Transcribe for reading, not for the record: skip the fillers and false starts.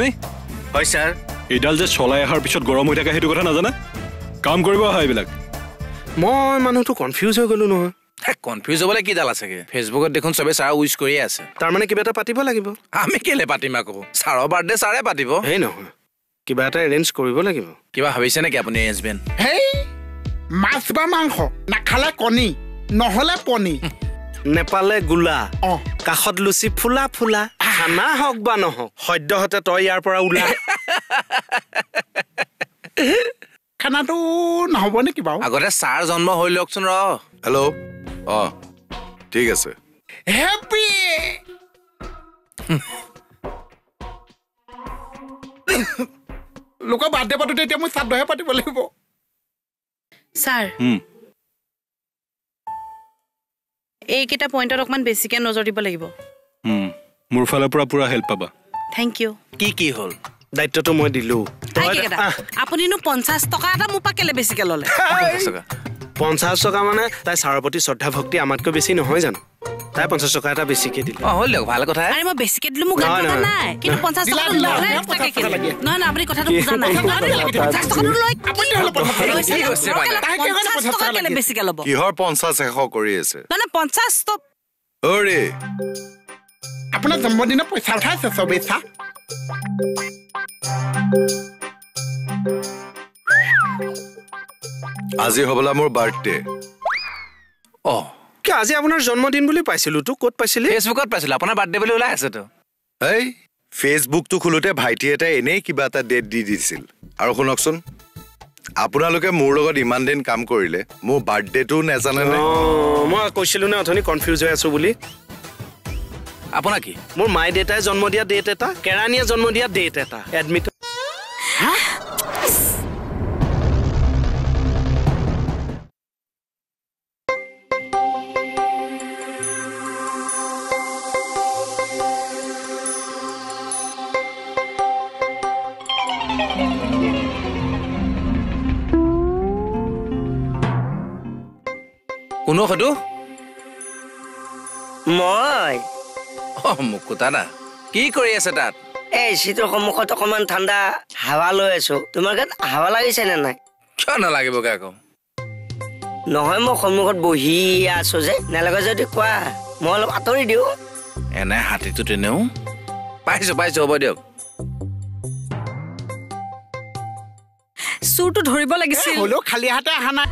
নাই হয় স্যাৰ এডাল যে চলাই অহাৰ পিছত গৰম হৈ থাকে সেইটো কথা নাজানা কাম কৰিব আহা এইবিলাক মই মানুহটো কনফিউজ হৈ গলো নহয় কনফিউজ হ'বলৈ কি ডাল আছেগে ফেচবুকত দেখোন চবে ছাৰ উইচ কৰিয়ে আছে তাৰমানে কিবা এটা পাতিব লাগিব আমি কেলে পাতিম আকৌ ছাৰৰ বাৰ্থডে ছাৰে পাতিব এই নহয় কিবা এটা এৰেঞ্জ কৰিব লাগিব কিবা ভাবিছে নেকি আপুনি এৰেঞ্জমেণ্ট হেই মাছ বা মাংস নাখালে কণী নহ'লে পনী নেপালে গোলা অ কাষত লুচি ফুলা ফুলা খানা হওক বা নহওক সদ্যহতে তই ইয়াৰ পৰা ওলা খানাটো নহ'ব নেকি বাৰু আগতে ছাৰ জন্ম হৈ লওকচোন ৰ হেল্ল' ঠিক আছে হেপী লোকৰ বাৰ্থডে পাতোতে এতিয়া মই শ্ৰাদ্ধহে পাতিব লাগিব ছাৰ এইকেইটা পইণ্টত অকণমান বেছিকৈ নজৰ দিব লাগিব মোৰ ফালৰ পৰা পুৰা হেল্প পাবা থেংক ইউ কি হ'ল দায়িত্বটো মই দিলো আপুনিনো 50 টকা এটা মোৰ পৰা কেলে বেছিকৈ ল'লে 50 টকা মানে তাই ছাৰৰ প্ৰতি শ্ৰদ্ধা ভক্তি আমাতকৈ বেছি নহয় জানো তাই 50 টকা এটা বেছিকে দিলে হ'ল দিয়ক ভাল কথা আৰে মই বেছিকৈ দিলো মোক গাত কথা নাই কিন্তু 50 টকা ল'লে এক্সট্ৰাকে কেলে নহয় না আপুনি কথাটো বুজা নাই 50 টকাটো লৈ আপুনি হ'লে 50 টকা কেলে বেছিকৈ ল'ব কিহৰ 50 এশ কৰি আছে মানে 50 টকা অৰে আপোনাৰ জন্মদিনৰ পইচা উঠাইছে চবেই চা আজি হবলা মোৰ বাৰ্থডে কি আজি আপোনাৰ জন্মদিন বুলি পাইছিলো তো ক'ত পাইছিলি ফেচবুকত পাইছিলো আপোনাৰ বাৰ্থডে বুলি ওলাই আছে তো এই ফেচবুকটো খুলোতে ভাইটি এটা এনেই কিবা এটা ডেট দি দিছিল আৰু শুনকচোন আপোনালোকে মোৰ লগত ইমান দিন কাম কৰিলে মোৰ বাৰ্থডেটো নেজানে নে মই কৈছিলো নে অথনি কনফিউজ হৈ আছো বুলি আপোনাৰ কি মোৰ মাই দেউতাই জন্ম দিয়া ডেট এটা কেৰাণীয়ে জন্ম দিয়া ডেট এটা এডমিট কোনো হয়তো মই মুকুতা না কি কৰি আছে তাত এই শীতৰ সন্মুখত অকমান ঠাণ্ডা হাৱা লৈ আছো তোমাৰ গাত হাৱা লাগিছে নে নাই কিয় নালাগিব আকৌ নহয় মই সন্মুখত বহি আছো যে নালাগে যদি কোৱা মই অলপ আঁতৰি দিওঁ এনে হাতীটো তেনেও পাইছো হ'ব দিয়ক চুৰটো ধৰিব লাগিছিল হ'লেও খালী হাতে অহা নাই